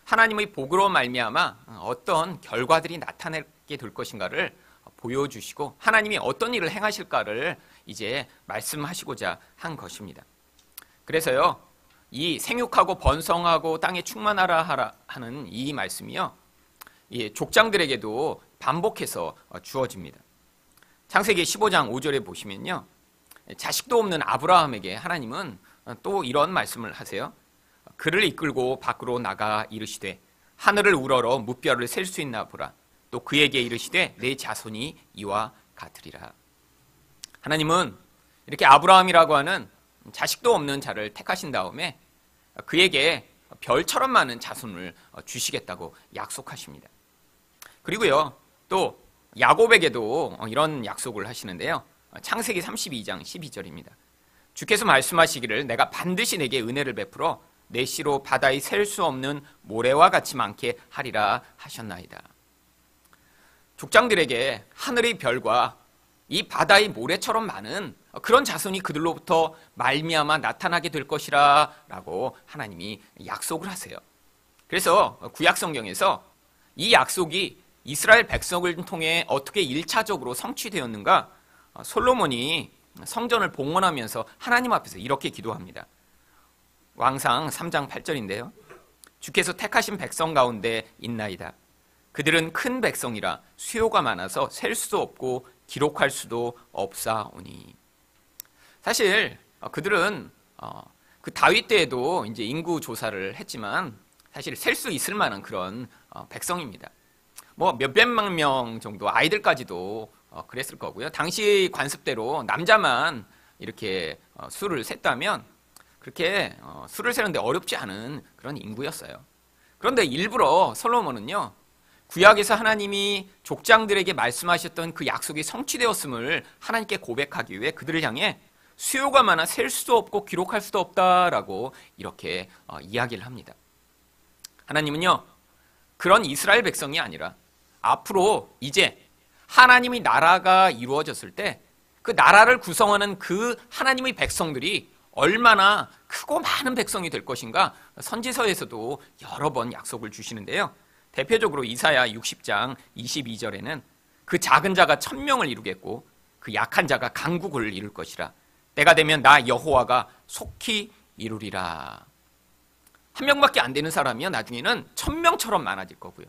하나님의 복으로 말미암아 어떤 결과들이 나타나게 될 것인가를 보여주시고 하나님이 어떤 일을 행하실까를 이제 말씀하시고자 한 것입니다. 그래서요, 이 생육하고 번성하고 땅에 충만하라 하는 이 말씀이요, 이 족장들에게도 반복해서 주어집니다. 창세기 15장 5절에 보시면요, 자식도 없는 아브라함에게 하나님은 또 이런 말씀을 하세요. 그를 이끌고 밖으로 나가 이르시되 하늘을 우러러 무뼈를 셀 수 있나 보라. 또 그에게 이르시되 내 자손이 이와 같으리라. 하나님은 이렇게 아브라함이라고 하는 자식도 없는 자를 택하신 다음에 그에게 별처럼 많은 자손을 주시겠다고 약속하십니다. 그리고요, 또 야곱에게도 이런 약속을 하시는데요. 창세기 32장 12절입니다. 주께서 말씀하시기를 내가 반드시 내게 은혜를 베풀어 내 씨로 바다에 셀 수 없는 모래와 같이 많게 하리라 하셨나이다. 족장들에게 하늘의 별과 이 바다의 모래처럼 많은 그런 자손이 그들로부터 말미암아 나타나게 될 것이라 라고 하나님이 약속을 하세요. 그래서 구약 성경에서 이 약속이 이스라엘 백성을 통해 어떻게 1차적으로 성취되었는가, 솔로몬이 성전을 봉헌하면서 하나님 앞에서 이렇게 기도합니다. 왕상 3장 8절인데요. 주께서 택하신 백성 가운데 있나이다. 그들은 큰 백성이라 수요가 많아서 셀 수도 없고 기록할 수도 없사오니. 사실 그들은 그 다윗 때에도 이제 인구 조사를 했지만 사실 셀 수 있을 만한 그런 백성입니다. 뭐 몇백만 명 정도 아이들까지도 그랬을 거고요. 당시 관습대로 남자만 이렇게 수를 셌다면 그렇게 수를 세는데 어렵지 않은 그런 인구였어요. 그런데 일부러 솔로몬은요, 구약에서 하나님이 족장들에게 말씀하셨던 그 약속이 성취되었음을 하나님께 고백하기 위해 그들을 향해 수요가 많아 셀 수도 없고 기록할 수도 없다라고 이렇게 이야기를 합니다. 하나님은요, 그런 이스라엘 백성이 아니라 앞으로 이제 하나님의 나라가 이루어졌을 때 그 나라를 구성하는 그 하나님의 백성들이 얼마나 크고 많은 백성이 될 것인가 선지서에서도 여러 번 약속을 주시는데요. 대표적으로 이사야 60장 22절에는 그 작은 자가 1000명을 이루겠고 그 약한 자가 강국을 이룰 것이라. 때가 되면 나 여호와가 속히 이루리라. 한 명밖에 안 되는 사람이요, 나중에는 1000명처럼 많아질 거고요.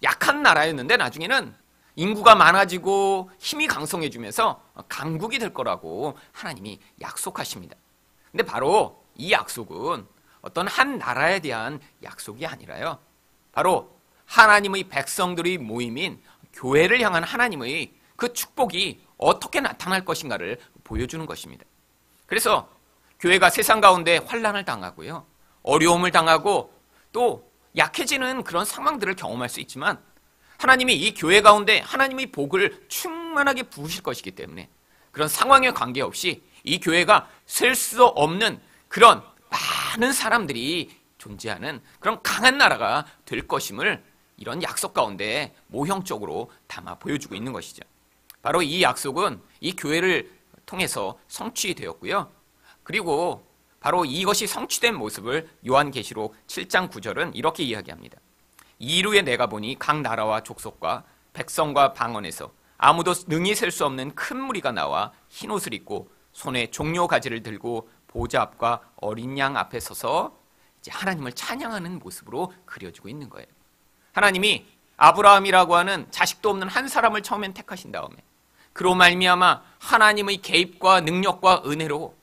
약한 나라였는데 나중에는 인구가 많아지고 힘이 강성해지면서 강국이 될 거라고 하나님이 약속하십니다. 근데 바로 이 약속은 어떤 한 나라에 대한 약속이 아니라요, 바로 하나님의 백성들의 모임인 교회를 향한 하나님의 그 축복이 어떻게 나타날 것인가를 보여주는 것입니다. 그래서 교회가 세상 가운데 환난을 당하고요, 어려움을 당하고 또 약해지는 그런 상황들을 경험할 수 있지만 하나님이 이 교회 가운데 하나님의 복을 충만하게 부으실 것이기 때문에 그런 상황에 관계없이 이 교회가 셀 수 없는 그런 많은 사람들이 존재하는 그런 강한 나라가 될 것임을 이런 약속 가운데 모형적으로 담아 보여주고 있는 것이죠. 바로 이 약속은 이 교회를 통해서 성취되었고요. 그리고 바로 이것이 성취된 모습을 요한계시록 7장 9절은 이렇게 이야기합니다. 이루에 내가 보니 각 나라와 족속과 백성과 방언에서 아무도 능히 셀 수 없는 큰 무리가 나와 흰옷을 입고 손에 종려 가지를 들고 보좌 앞과 어린 양 앞에 서서 이제 하나님을 찬양하는 모습으로 그려지고 있는 거예요. 하나님이 아브라함이라고 하는 자식도 없는 한 사람을 처음엔 택하신 다음에 그로 말미암아 하나님의 개입과 능력과 은혜로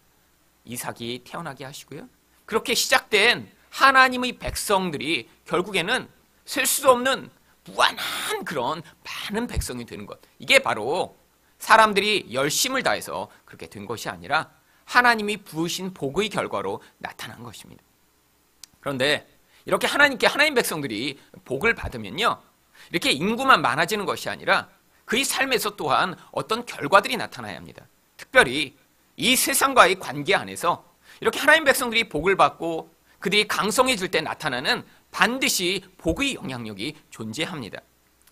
이삭이 태어나게 하시고요. 그렇게 시작된 하나님의 백성들이 결국에는 셀 수 없는 무한한 그런 많은 백성이 되는 것. 이게 바로 사람들이 열심을 다해서 그렇게 된 것이 아니라 하나님이 부으신 복의 결과로 나타난 것입니다. 그런데 이렇게 하나님 백성들이 복을 받으면요, 이렇게 인구만 많아지는 것이 아니라 그의 삶에서 또한 어떤 결과들이 나타나야 합니다. 특별히 이 세상과의 관계 안에서 이렇게 하나님 백성들이 복을 받고 그들이 강성해질 때 나타나는 반드시 복의 영향력이 존재합니다.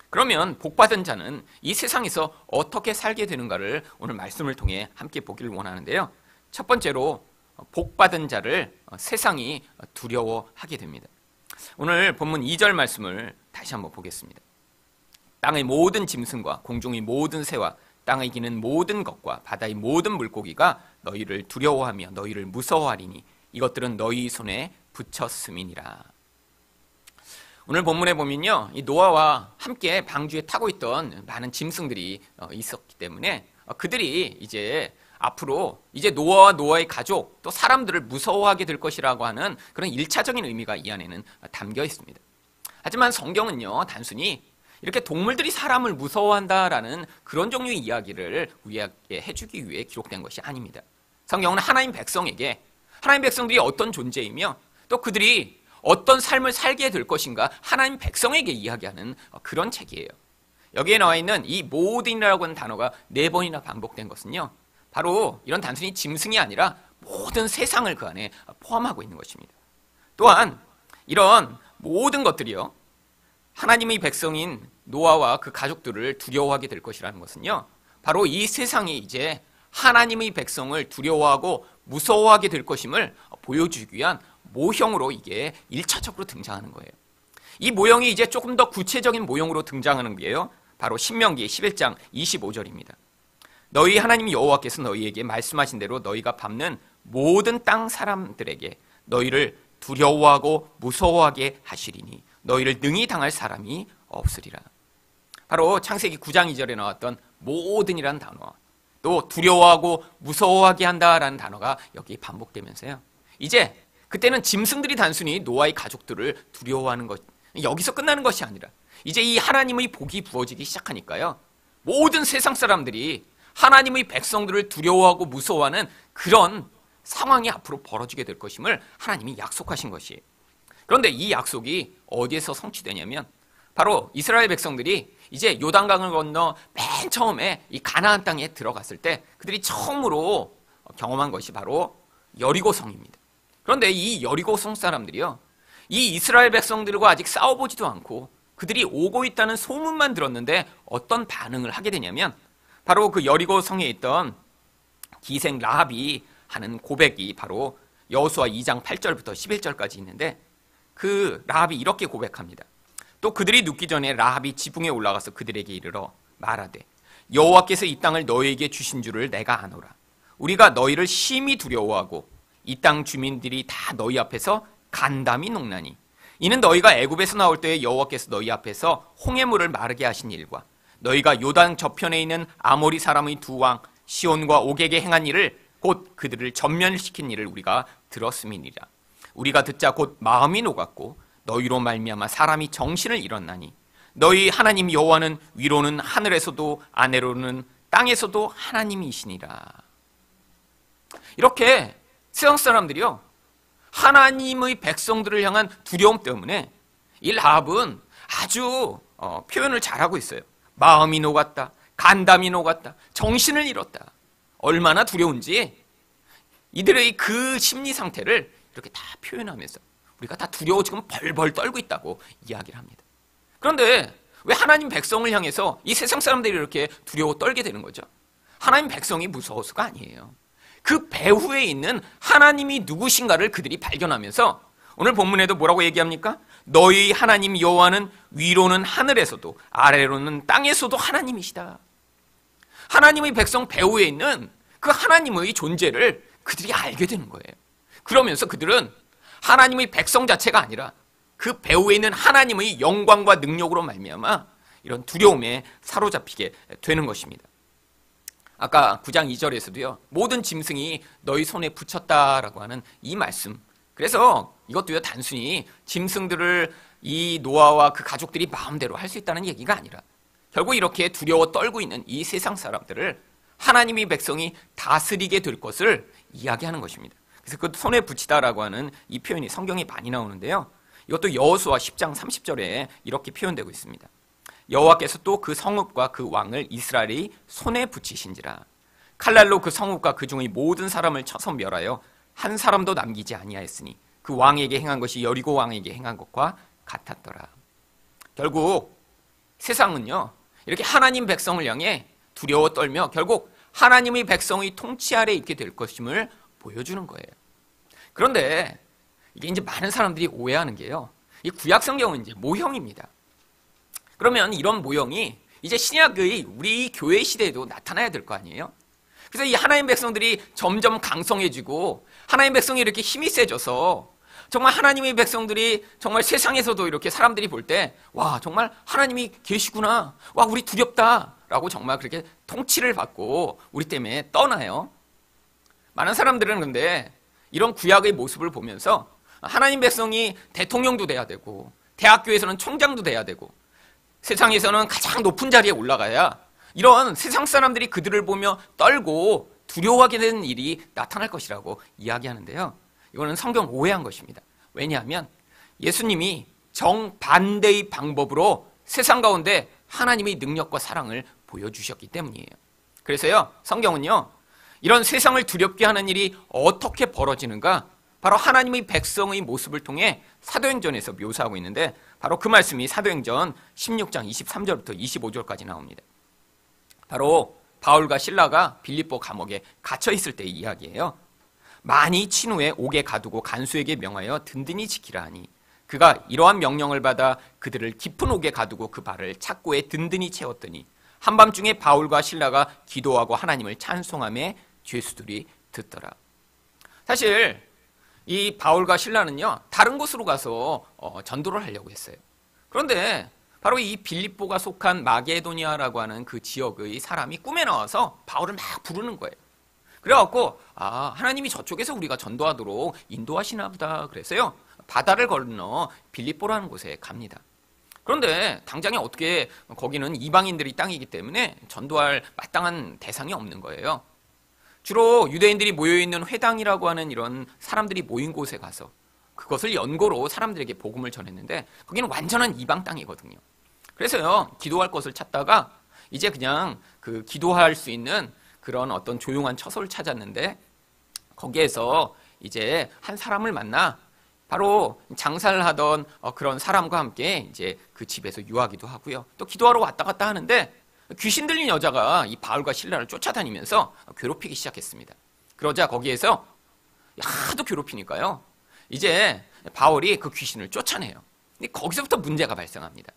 그러면 복받은 자는 이 세상에서 어떻게 살게 되는가를 오늘 말씀을 통해 함께 보기를 원하는데요. 첫 번째로 복받은 자를 세상이 두려워하게 됩니다. 오늘 본문 2절 말씀을 다시 한번 보겠습니다. 땅의 모든 짐승과 공중의 모든 새와 땅에 기는 모든 것과 바다의 모든 물고기가 너희를 두려워하며 너희를 무서워하리니 이것들은 너희 손에 붙였음이니라. 오늘 본문에 보면요, 이 노아와 함께 방주에 타고 있던 많은 짐승들이 있었기 때문에 그들이 이제 앞으로 이제 노아와 노아의 가족 또 사람들을 무서워하게 될 것이라고 하는 그런 1차적인 의미가 이 안에는 담겨 있습니다. 하지만 성경은요, 단순히 이렇게 동물들이 사람을 무서워한다라는 그런 종류의 이야기를 우리에게 해주기 위해 기록된 것이 아닙니다. 성경은 하나님 백성에게 하나님 백성들이 어떤 존재이며 또 그들이 어떤 삶을 살게 될 것인가 하나님 백성에게 이야기하는 그런 책이에요. 여기에 나와 있는 이 모든이라고 하는 단어가 4번이나 반복된 것은요, 바로 이런 단순히 짐승이 아니라 모든 세상을 그 안에 포함하고 있는 것입니다. 또한 이런 모든 것들이요, 하나님의 백성인 노아와 그 가족들을 두려워하게 될 것이라는 것은요, 바로 이 세상이 이제 하나님의 백성을 두려워하고 무서워하게 될 것임을 보여주기 위한 모형으로 이게 1차적으로 등장하는 거예요. 이 모형이 이제 조금 더 구체적인 모형으로 등장하는 게요, 바로 신명기 11장 25절입니다. 너희 하나님 여호와께서 너희에게 말씀하신 대로 너희가 밟는 모든 땅 사람들에게 너희를 두려워하고 무서워하게 하시리니 너희를 능히 당할 사람이 없으리라. 바로 창세기 9장 2절에 나왔던 모든이라는 단어, 또 두려워하고 무서워하게 한다라는 단어가 여기 반복되면서요, 이제 그때는 짐승들이 단순히 노아의 가족들을 두려워하는 것, 여기서 끝나는 것이 아니라 이제 이 하나님의 복이 부어지기 시작하니까요, 모든 세상 사람들이 하나님의 백성들을 두려워하고 무서워하는 그런 상황이 앞으로 벌어지게 될 것임을 하나님이 약속하신 것이에요. 그런데 이 약속이 어디에서 성취되냐면 바로 이스라엘 백성들이 이제 요단강을 건너 맨 처음에 이 가나안 땅에 들어갔을 때 그들이 처음으로 경험한 것이 바로 여리고성입니다. 그런데 이 여리고성 사람들이요, 이 이스라엘 백성들과 아직 싸워보지도 않고 그들이 오고 있다는 소문만 들었는데 어떤 반응을 하게 되냐면 바로 그 여리고성에 있던 기생 라합이 하는 고백이 바로 여호수아 2장 8절부터 11절까지 있는데 그 라합이 이렇게 고백합니다. 또 그들이 눕기 전에 라합이 지붕에 올라가서 그들에게 이르러 말하되 여호와께서 이 땅을 너희에게 주신 줄을 내가 아노라. 우리가 너희를 심히 두려워하고 이 땅 주민들이 다 너희 앞에서 간담이 녹나니 이는 너희가 애굽에서 나올 때에 여호와께서 너희 앞에서 홍해물을 마르게 하신 일과 너희가 요단 저편에 있는 아모리 사람의 두 왕 시온과 옥에게 행한 일을 곧 그들을 전면시킨 일을 우리가 들었음이니라. 우리가 듣자 곧 마음이 녹았고 너희로 말미암아 사람이 정신을 잃었나니 너희 하나님 여호와는 위로는 하늘에서도 아래로는 땅에서도 하나님이시니라. 이렇게 세상 사람들이요, 하나님의 백성들을 향한 두려움 때문에 이 라합은 아주 표현을 잘하고 있어요. 마음이 녹았다, 간담이 녹았다, 정신을 잃었다. 얼마나 두려운지 이들의 그 심리 상태를 이렇게 다 표현하면서 우리가 다 두려워 지금 벌벌 떨고 있다고 이야기를 합니다. 그런데 왜 하나님 백성을 향해서 이 세상 사람들이 이렇게 두려워 떨게 되는 거죠? 하나님 백성이 무서워서가 아니에요. 그 배후에 있는 하나님이 누구신가를 그들이 발견하면서 오늘 본문에도 뭐라고 얘기합니까? 너희 하나님 여호와는 위로는 하늘에서도 아래로는 땅에서도 하나님이시다. 하나님의 백성 배후에 있는 그 하나님의 존재를 그들이 알게 되는 거예요. 그러면서 그들은 하나님의 백성 자체가 아니라 그 배후에 있는 하나님의 영광과 능력으로 말미암아 이런 두려움에 사로잡히게 되는 것입니다. 아까 9장 2절에서도요, 모든 짐승이 너희 손에 붙였다라고 하는 이 말씀, 그래서 이것도요 단순히 짐승들을 이 노아와 그 가족들이 마음대로 할 수 있다는 얘기가 아니라 결국 이렇게 두려워 떨고 있는 이 세상 사람들을 하나님의 백성이 다스리게 될 것을 이야기하는 것입니다. 그래서 그 손에 붙이다라고 하는 이 표현이 성경에 많이 나오는데요, 이것도 여호수아 10장 30절에 이렇게 표현되고 있습니다. 여호와께서 또 그 성읍과 그 왕을 이스라엘의 손에 붙이신지라. 칼날로 그 성읍과 그 중의 모든 사람을 쳐서 멸하여 한 사람도 남기지 아니하였으니 그 왕에게 행한 것이 여리고 왕에게 행한 것과 같았더라. 결국 세상은요, 이렇게 하나님 백성을 향해 두려워 떨며 결국 하나님의 백성의 통치 아래 있게 될 것임을 보여주는 거예요. 그런데 이게 이제 많은 사람들이 오해하는 게요, 이 구약 성경은 이제 모형입니다. 그러면 이런 모형이 이제 신약의 우리 교회 시대에도 나타나야 될 거 아니에요? 그래서 이 하나님 백성들이 점점 강성해지고 하나님 백성이 이렇게 힘이 세져서 정말 하나님의 백성들이 정말 세상에서도 이렇게 사람들이 볼 때 와, 정말 하나님이 계시구나. 와, 우리 두렵다. 라고 정말 그렇게 통치를 받고 우리 때문에 떠나요. 많은 사람들은 근데 이런 구약의 모습을 보면서 하나님 백성이 대통령도 돼야 되고 대학교에서는 총장도 돼야 되고 세상에서는 가장 높은 자리에 올라가야 이런 세상 사람들이 그들을 보며 떨고 두려워하게 되는 일이 나타날 것이라고 이야기하는데요. 이거는 성경 오해한 것입니다. 왜냐하면 예수님이 정반대의 방법으로 세상 가운데 하나님의 능력과 사랑을 보여주셨기 때문이에요. 그래서요, 성경은요, 이런 세상을 두렵게 하는 일이 어떻게 벌어지는가? 바로 하나님의 백성의 모습을 통해 사도행전에서 묘사하고 있는데 바로 그 말씀이 사도행전 16장 23절부터 25절까지 나옵니다. 바로 바울과 실라가 빌립보 감옥에 갇혀 있을 때의 이야기예요. 많이 친 후에 옥에 가두고 간수에게 명하여 든든히 지키라 하니 그가 이러한 명령을 받아 그들을 깊은 옥에 가두고 그 발을 착고에 든든히 채웠더니 한밤중에 바울과 실라가 기도하고 하나님을 찬송하며 죄수들이 듣더라. 사실 이 바울과 실라는요, 다른 곳으로 가서 전도를 하려고 했어요. 그런데 바로 이 빌립보가 속한 마게도니아라고 하는 그 지역의 사람이 꿈에 나와서 바울을 막 부르는 거예요. 그래갖고 하나님이 저쪽에서 우리가 전도하도록 인도하시나 보다. 그래서요, 바다를 건너 빌립보라는 곳에 갑니다. 그런데 당장에 어떻게 거기는 이방인들이 땅이기 때문에 전도할 마땅한 대상이 없는 거예요. 주로 유대인들이 모여있는 회당이라고 하는 이런 사람들이 모인 곳에 가서 그것을 연고로 사람들에게 복음을 전했는데 거기는 완전한 이방 땅이거든요. 그래서요, 기도할 곳을 찾다가 이제 그냥 그 기도할 수 있는 그런 어떤 조용한 처소를 찾았는데 거기에서 이제 한 사람을 만나 바로 장사를 하던 그런 사람과 함께 이제 그 집에서 유하기도 하고요. 또 기도하러 왔다 갔다 하는데 귀신 들린 여자가 이 바울과 실라를 쫓아다니면서 괴롭히기 시작했습니다. 그러자 거기에서 하도 괴롭히니까요, 이제 바울이 그 귀신을 쫓아내요. 근데 거기서부터 문제가 발생합니다.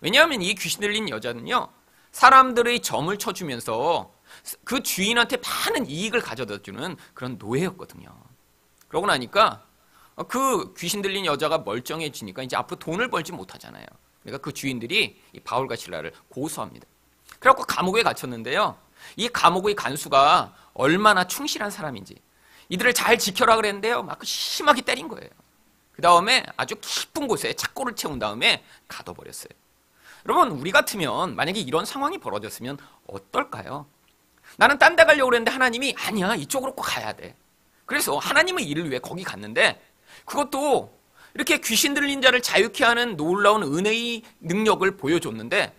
왜냐하면 이 귀신 들린 여자는요, 사람들의 점을 쳐주면서 그 주인한테 많은 이익을 가져다 주는 그런 노예였거든요. 그러고 나니까 그 귀신 들린 여자가 멀쩡해지니까 이제 앞으로 돈을 벌지 못하잖아요. 그러니까 그 주인들이 이 바울과 실라를 고소합니다. 그래갖고 감옥에 갇혔는데요, 이 감옥의 간수가 얼마나 충실한 사람인지 이들을 잘 지켜라 그랬는데요, 막 심하게 때린 거예요. 그 다음에 아주 깊은 곳에 착고를 채운 다음에 가둬버렸어요. 여러분, 우리 같으면 만약에 이런 상황이 벌어졌으면 어떨까요? 나는 딴 데 가려고 그랬는데 하나님이 아니야, 이쪽으로 꼭 가야 돼. 그래서 하나님의 일을 위해 거기 갔는데 그것도 이렇게 귀신 들린 자를 자유케 하는 놀라운 은혜의 능력을 보여줬는데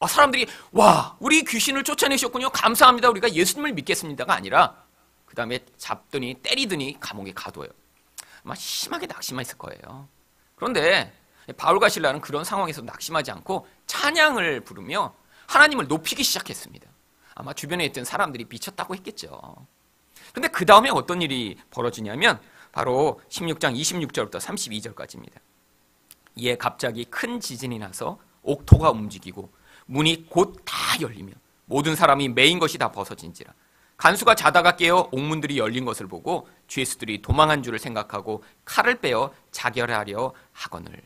사람들이 와, 우리 귀신을 쫓아내셨군요, 감사합니다, 우리가 예수님을 믿겠습니다가 아니라 그 다음에 잡더니 때리더니 감옥에 가둬요. 아마 심하게 낙심했을 거예요. 그런데 바울과 실라는 그런 상황에서 낙심하지 않고 찬양을 부르며 하나님을 높이기 시작했습니다. 아마 주변에 있던 사람들이 미쳤다고 했겠죠. 그런데 그 다음에 어떤 일이 벌어지냐면 바로 16장 26절부터 32절까지입니다. 이에 갑자기 큰 지진이 나서 옥토가 움직이고 문이 곧 다 열리며 모든 사람이 메인 것이 다 벗어진지라. 간수가 자다가 깨어 옥문들이 열린 것을 보고 죄수들이 도망한 줄을 생각하고 칼을 빼어 자결하려 하거늘.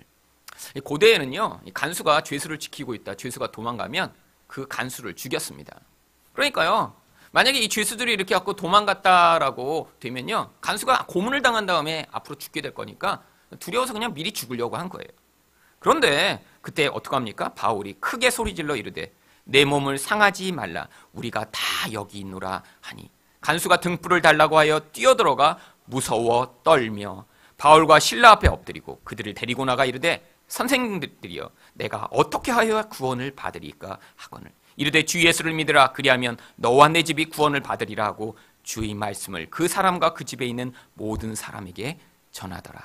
고대에는요, 간수가 죄수를 지키고 있다, 죄수가 도망가면 그 간수를 죽였습니다. 그러니까요, 만약에 이 죄수들이 이렇게 갖고 도망갔다라고 되면요, 간수가 고문을 당한 다음에 앞으로 죽게 될 거니까 두려워서 그냥 미리 죽으려고 한 거예요. 그런데 그때 어떡합니까? 바울이 크게 소리질러 이르되 내 몸을 상하지 말라, 우리가 다 여기 있노라 하니 간수가 등불을 달라고 하여 뛰어들어가 무서워 떨며 바울과 실라 앞에 엎드리고 그들을 데리고 나가 이르되 선생님들이여, 내가 어떻게 하여야 구원을 받으리까 하거늘. 이르되 주 예수를 믿으라, 그리하면 너와 내 집이 구원을 받으리라 하고 주의 말씀을 그 사람과 그 집에 있는 모든 사람에게 전하더라.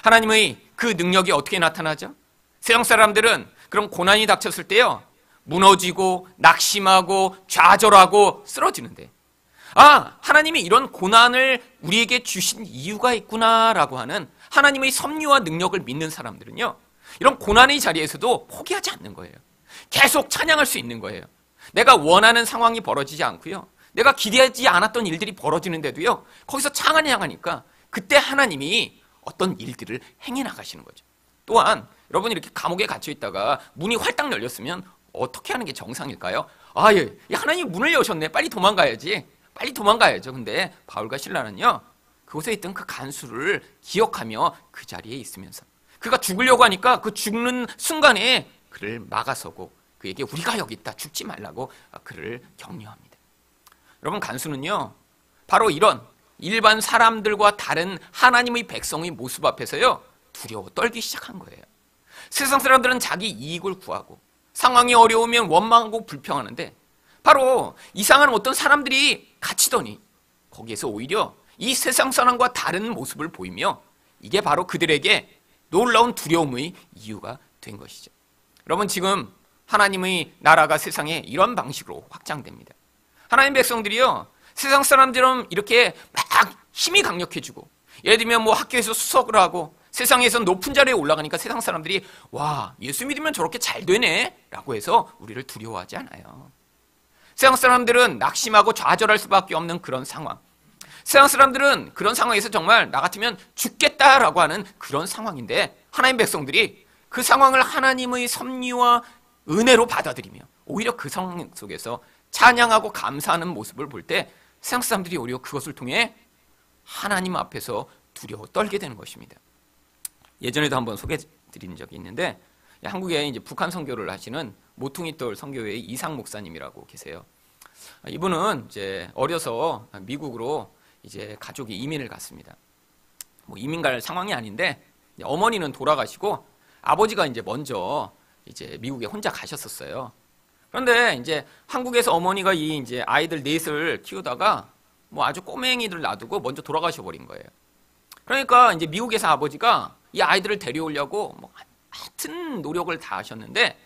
하나님의 그 능력이 어떻게 나타나죠? 세상 사람들은 그런 고난이 닥쳤을 때요, 무너지고 낙심하고 좌절하고 쓰러지는데 아, 하나님이 이런 고난을 우리에게 주신 이유가 있구나라고 하는 하나님의 섭리와 능력을 믿는 사람들은요, 이런 고난의 자리에서도 포기하지 않는 거예요. 계속 찬양할 수 있는 거예요. 내가 원하는 상황이 벌어지지 않고요, 내가 기대하지 않았던 일들이 벌어지는데도요, 거기서 찬양하니까 그때 하나님이 어떤 일들을 행해 나가시는 거죠. 또한 여러분이 이렇게 감옥에 갇혀 있다가 문이 활딱 열렸으면 어떻게 하는 게 정상일까요? 아, 예, 하나님 문을 여셨네. 빨리 도망가야지. 빨리 도망가야죠. 근데 바울과 실라는요, 그곳에 있던 그 간수를 기억하며 그 자리에 있으면서 그가 죽으려고 하니까 그 죽는 순간에 그를 막아서고 그에게 우리가 여기 있다, 죽지 말라고 그를 격려합니다. 여러분, 간수는요, 바로 이런 일반 사람들과 다른 하나님의 백성의 모습 앞에서요, 두려워 떨기 시작한 거예요. 세상 사람들은 자기 이익을 구하고 상황이 어려우면 원망하고 불평하는데 바로 이상한 어떤 사람들이 갇히더니 거기에서 오히려 이 세상 사람과 다른 모습을 보이며 이게 바로 그들에게 놀라운 두려움의 이유가 된 것이죠. 여러분, 지금 하나님의 나라가 세상에 이런 방식으로 확장됩니다. 하나님 백성들이요, 세상 사람들은 이렇게 막 힘이 강력해지고, 예를 들면 뭐 학교에서 수석을 하고 세상에서 높은 자리에 올라가니까 세상 사람들이 와, 예수 믿으면 저렇게 잘 되네 라고 해서 우리를 두려워하지 않아요. 세상 사람들은 낙심하고 좌절할 수밖에 없는 그런 상황, 세상 사람들은 그런 상황에서 정말 나 같으면 죽겠다라고 하는 그런 상황인데, 하나님 백성들이 그 상황을 하나님의 섭리와 은혜로 받아들이며 오히려 그 상황 속에서 찬양하고 감사하는 모습을 볼 때 세상 사람들이 오히려 그것을 통해 하나님 앞에서 두려워 떨게 되는 것입니다. 예전에도 한번 소개해드린 적이 있는데, 한국에 이제 북한 선교를 하시는 모퉁이돌 선교회의 이상 목사님이라고 계세요. 이분은 이제 어려서 미국으로 이제 가족이 이민을 갔습니다. 뭐 이민 갈 상황이 아닌데 어머니는 돌아가시고 아버지가 이제 먼저 이제 미국에 혼자 가셨었어요. 그런데 이제 한국에서 어머니가 이 이제 아이들 넷을 키우다가 뭐 아주 꼬맹이들 놔두고 먼저 돌아가셔 버린 거예요. 그러니까 이제 미국에서 아버지가 이 아이들을 데려오려고 뭐 하여튼 노력을 다 하셨는데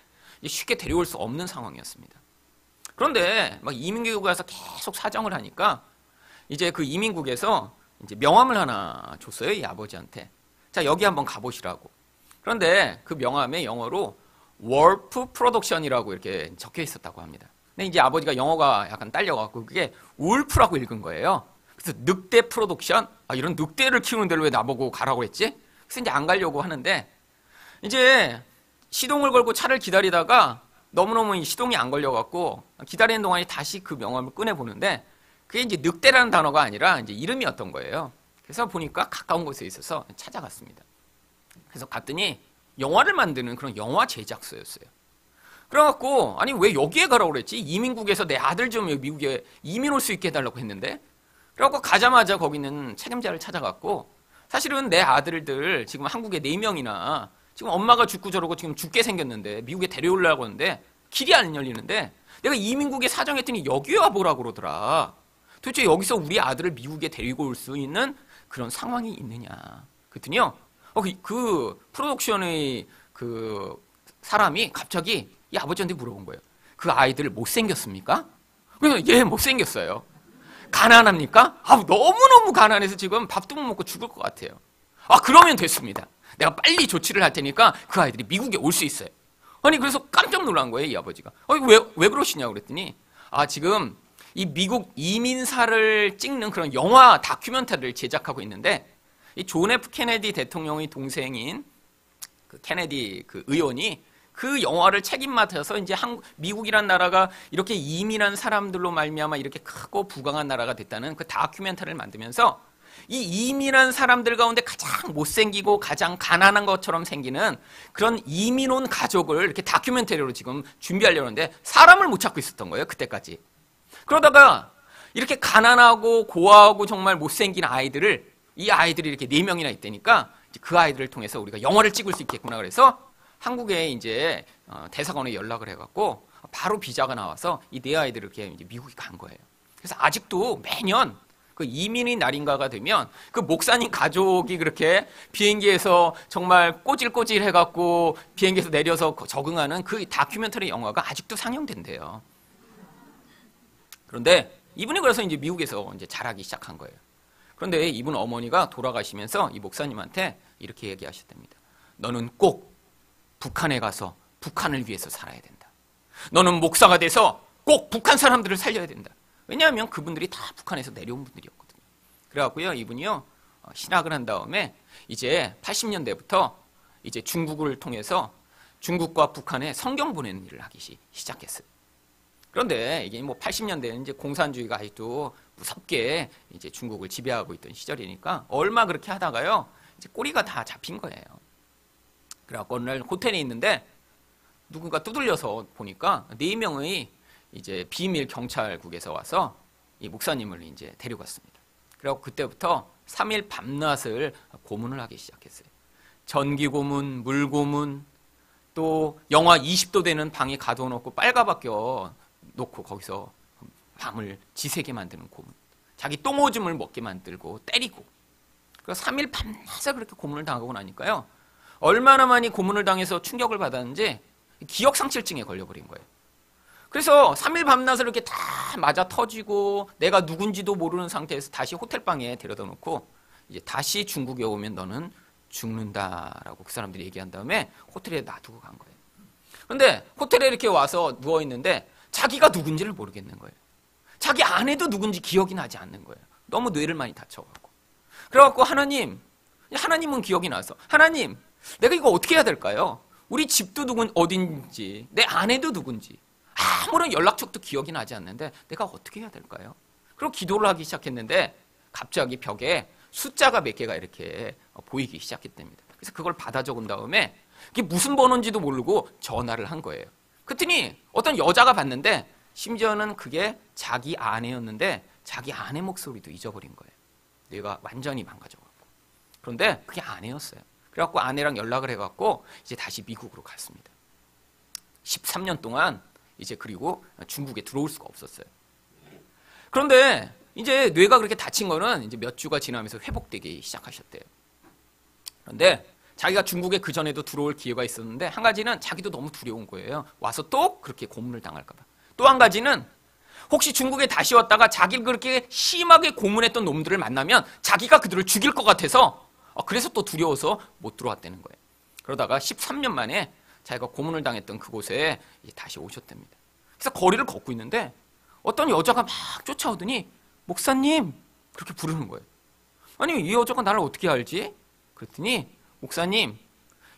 쉽게 데려올 수 없는 상황이었습니다. 그런데 막 이민국에 가서 계속 사정을 하니까 이제 그 이민국에서 이제 명함을 하나 줬어요, 이 아버지한테. 자, 여기 한번 가보시라고. 그런데 그 명함에 영어로 월프 프로덕션이라고 이렇게 적혀 있었다고 합니다. 근데 이제 아버지가 영어가 약간 딸려갖고 그게 울프라고 읽은 거예요. 그래서 늑대 프로덕션? 아, 이런 늑대를 키우는 데를 왜 나보고 가라고 했지? 그래서 이제 안 가려고 하는데 이제 시동을 걸고 차를 기다리다가 너무너무 시동이 안 걸려갖고 기다리는 동안에 다시 그 명함을 꺼내보는데 그게 이제 늑대라는 단어가 아니라 이제 이름이었던 거예요. 그래서 보니까 가까운 곳에 있어서 찾아갔습니다. 그래서 갔더니 영화를 만드는 그런 영화 제작소였어요. 그래갖고 아니 왜 여기에 가라고 그랬지? 이민국에서 내 아들 좀 미국에 이민 올 수 있게 해달라고 했는데, 그래갖고 가자마자 거기 있는 책임자를 찾아갔고, 사실은 내 아들들 지금 한국에 4명이나 지금 엄마가 죽고 저러고 지금 죽게 생겼는데 미국에 데려오려고 하는데 길이 안 열리는데 내가 이민국에 사정했더니 여기 와보라고 그러더라. 도대체 여기서 우리 아들을 미국에 데리고 올 수 있는 그런 상황이 있느냐. 그랬더니요, 그 프로덕션의 그 사람이 갑자기 이 아버지한테 물어본 거예요. 그 아이들 못생겼습니까? 그래서 예, 못생겼어요. 가난합니까? 아, 너무너무 가난해서 지금 밥도 못 먹고 죽을 것 같아요. 아, 그러면 됐습니다. 내가 빨리 조치를 할 테니까 그 아이들이 미국에 올 수 있어요. 아니, 그래서 깜짝 놀란 거예요, 이 아버지가. 왜 그러시냐고 그랬더니, 아, 지금 이 미국 이민사를 찍는 그런 영화 다큐멘터리를 제작하고 있는데, 이 존 F 케네디 대통령의 동생인 그 케네디 그 의원이 그 영화를 책임 맡아서 이제 미국이란 나라가 이렇게 이민한 사람들로 말미암아 이렇게 크고 부강한 나라가 됐다는 그 다큐멘터리를 만들면서 이 이민한 사람들 가운데 가장 못생기고 가장 가난한 것처럼 생기는 그런 이민 온 가족을 이렇게 다큐멘터리로 지금 준비하려는데 사람을 못 찾고 있었던 거예요, 그때까지. 그러다가 이렇게 가난하고 고아하고 정말 못생긴 아이들을, 이 아이들이 이렇게 4명이나 있다니까 그 아이들을 통해서 우리가 영화를 찍을 수 있겠구나. 그래서 한국에 이제 대사관에 연락을 해갖고 바로 비자가 나와서 이 4아이들을 이렇게 이제 미국에 간 거예요. 그래서 아직도 매년 그 이민의 날인가가 되면 그 목사님 가족이 그렇게 비행기에서 정말 꼬질꼬질 해갖고 비행기에서 내려서 적응하는 그 다큐멘터리 영화가 아직도 상영된대요. 그런데 이분이 그래서 이제 미국에서 이제 자라기 시작한 거예요. 그런데 이분 어머니가 돌아가시면서 이 목사님한테 이렇게 얘기하셨답니다. 너는 꼭 북한에 가서 북한을 위해서 살아야 된다. 너는 목사가 돼서 꼭 북한 사람들을 살려야 된다. 왜냐하면 그분들이 다 북한에서 내려온 분들이었거든요. 그래갖고요, 이분이요, 신학을 한 다음에 이제 80년대부터 이제 중국을 통해서 중국과 북한에 성경 보내는 일을 하기 시작했어요. 그런데 이게 뭐 80년대는 이제 공산주의가 아직도 무섭게 이제 중국을 지배하고 있던 시절이니까 얼마 그렇게 하다가요, 이제 꼬리가 다 잡힌 거예요. 그래갖고 어느 날 호텔에 있는데 누군가 두들려서 보니까 4명의 이제 비밀 경찰국에서 와서 이 목사님을 이제 데려갔습니다. 그래갖고 그때부터 3일 밤낮을 고문을 하기 시작했어요. 전기 고문, 물 고문, 또 영하 20도 되는 방에 가둬놓고 빨가벗겨 놓고 거기서 밤을 지새게 만드는 고문. 자기 똥오줌을 먹게 만들고 때리고. 그래서 3일 밤낮을 그렇게 고문을 당하고 나니까요, 얼마나 많이 고문을 당해서 충격을 받았는지 기억상실증에 걸려버린 거예요. 그래서 3일 밤낮을 이렇게 다 맞아 터지고 내가 누군지도 모르는 상태에서 다시 호텔방에 데려다 놓고 이제 다시 중국에 오면 너는 죽는다라고 그 사람들이 얘기한 다음에 호텔에 놔두고 간 거예요. 그런데 호텔에 이렇게 와서 누워있는데 자기가 누군지를 모르겠는 거예요. 자기 아내도 누군지 기억이 나지 않는 거예요. 너무 뇌를 많이 다쳐갖고. 그래갖고 하나님은 기억이 나서, 하나님, 내가 이거 어떻게 해야 될까요? 우리 집도 어딘지, 내 아내도 누군지, 아무런 연락처도 기억이 나지 않는데 내가 어떻게 해야 될까요? 그리고 기도를 하기 시작했는데 갑자기 벽에 숫자가 몇 개가 이렇게 보이기 시작했답니다. 그래서 그걸 받아 적은 다음에 그게 무슨 번호인지도 모르고 전화를 한 거예요. 그랬더니 어떤 여자가 받는데 심지어는 그게 자기 아내였는데 자기 아내 목소리도 잊어버린 거예요. 뇌가 완전히 망가져갖고. 그런데 그게 아내였어요. 그래갖고 아내랑 연락을 해갖고 이제 다시 미국으로 갔습니다. 13년 동안 이제 그리고 중국에 들어올 수가 없었어요. 그런데 이제 뇌가 그렇게 다친 거는 이제 몇 주가 지나면서 회복되기 시작하셨대요. 그런데 자기가 중국에 그 전에도 들어올 기회가 있었는데 한 가지는 자기도 너무 두려운 거예요. 와서 또 그렇게 고문을 당할까 봐. 또 한 가지는 혹시 중국에 다시 왔다가 자기를 그렇게 심하게 고문했던 놈들을 만나면 자기가 그들을 죽일 것 같아서 그래서 또 두려워서 못 들어왔다는 거예요. 그러다가 13년 만에 자기가 고문을 당했던 그곳에 다시 오셨답니다. 그래서 거리를 걷고 있는데 어떤 여자가 막 쫓아오더니 목사님 그렇게 부르는 거예요. 아니 이 여자가 나를 어떻게 알지? 그랬더니 목사님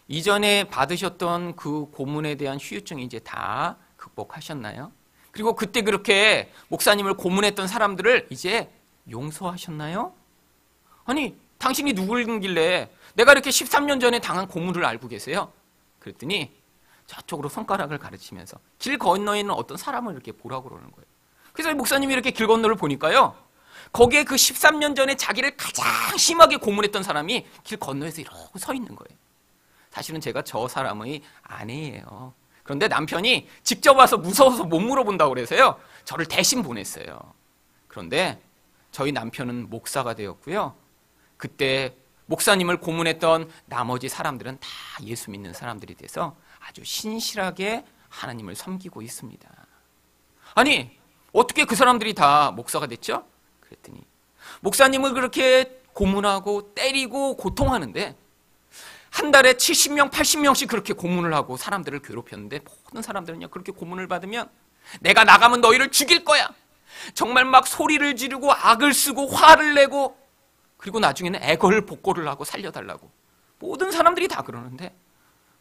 이전에 받으셨던 그 고문에 대한 후유증이 이제 다 극복하셨나요? 그리고 그때 그렇게 목사님을 고문했던 사람들을 이제 용서하셨나요? 아니 당신이 누구길래 내가 이렇게 13년 전에 당한 고문을 알고 계세요? 그랬더니 저쪽으로 손가락을 가르치면서 길 건너에 있는 어떤 사람을 이렇게 보라고 그러는 거예요. 그래서 목사님이 이렇게 길 건너를 보니까요, 거기에 그 13년 전에 자기를 가장 심하게 고문했던 사람이 길 건너에서 이러고 서 있는 거예요. 사실은 제가 저 사람의 아내예요. 그런데 남편이 직접 와서 무서워서 못 물어본다고 그래서요, 저를 대신 보냈어요. 그런데 저희 남편은 목사가 되었고요, 그때 목사님을 고문했던 나머지 사람들은 다 예수 믿는 사람들이 돼서 아주 신실하게 하나님을 섬기고 있습니다. 아니 어떻게 그 사람들이 다 목사가 됐죠? 그랬더니 목사님을 그렇게 고문하고 때리고 고통하는데 한 달에 70명, 80명씩 그렇게 고문을 하고 사람들을 괴롭혔는데 모든 사람들은요 그렇게 고문을 받으면 내가 나가면 너희를 죽일 거야. 정말 막 소리를 지르고 악을 쓰고 화를 내고 그리고 나중에는 애걸복걸을 하고 살려달라고 모든 사람들이 다 그러는데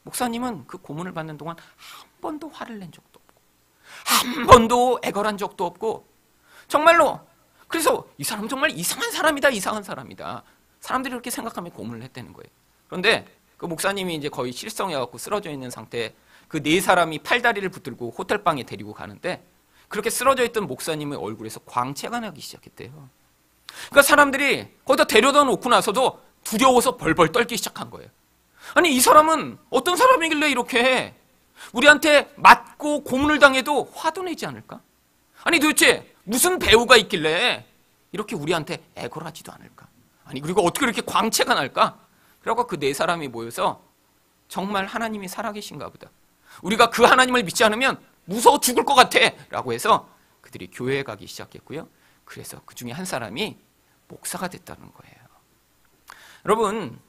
목사님은 그 고문을 받는 동안 한 번도 화를 낸 적도 없고 한 번도 애걸한 적도 없고 정말로 그래서 이 사람은 정말 이상한 사람이다, 이상한 사람이다. 사람들이 그렇게 생각하며 고문을 했다는 거예요. 그런데 그 목사님이 이제 거의 실성해갖고 쓰러져 있는 상태에 그 4사람이 팔다리를 붙들고 호텔방에 데리고 가는데 그렇게 쓰러져 있던 목사님의 얼굴에서 광채가 나기 시작했대요. 그러니까 사람들이 거기다 데려다 놓고 나서도 두려워서 벌벌 떨기 시작한 거예요. 아니 이 사람은 어떤 사람이길래 이렇게 우리한테 맞고 고문을 당해도 화도 내지 않을까? 아니 도대체 무슨 배우가 있길래 이렇게 우리한테 애걸하지도 않을까? 아니 그리고 어떻게 이렇게 광채가 날까? 그리고 그 4사람이 모여서 정말 하나님이 살아계신가 보다. 우리가 그 하나님을 믿지 않으면 무서워 죽을 것 같아 라고 해서 그들이 교회에 가기 시작했고요. 그래서 그 중에 한 사람이 목사가 됐다는 거예요. 여러분,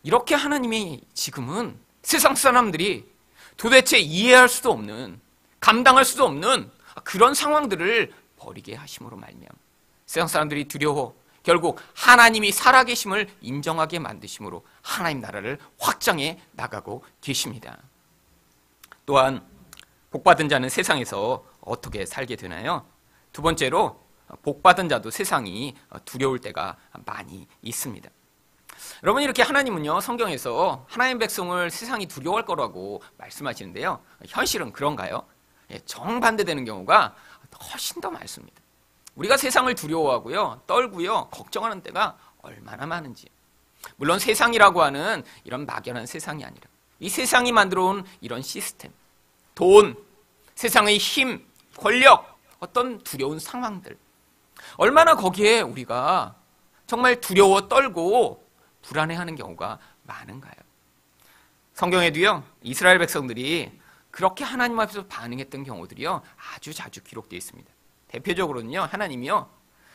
이렇게 하나님이 지금은 세상 사람들이 도대체 이해할 수도 없는, 감당할 수도 없는 그런 상황들을 벌이게 하심으로 말미암아 세상 사람들이 두려워 결국 하나님이 살아계심을 인정하게 만드심으로 하나님 나라를 확장해 나가고 계십니다. 또한 복받은 자는 세상에서 어떻게 살게 되나요? 두 번째로 복받은 자도 세상이 두려울 때가 많이 있습니다. 여러분, 이렇게 하나님은요, 성경에서 하나님 백성을 세상이 두려워할 거라고 말씀하시는데요, 현실은 그런가요? 정반대되는 경우가 훨씬 더 많습니다. 우리가 세상을 두려워하고요, 떨고요, 걱정하는 때가 얼마나 많은지. 물론 세상이라고 하는 이런 막연한 세상이 아니라 이 세상이 만들어 온 이런 시스템, 돈, 세상의 힘, 권력, 어떤 두려운 상황들, 얼마나 거기에 우리가 정말 두려워 떨고 불안해하는 경우가 많은가요? 성경에도요, 이스라엘 백성들이 그렇게 하나님 앞에서 반응했던 경우들이요, 아주 자주 기록되어 있습니다. 대표적으로는요, 하나님이요,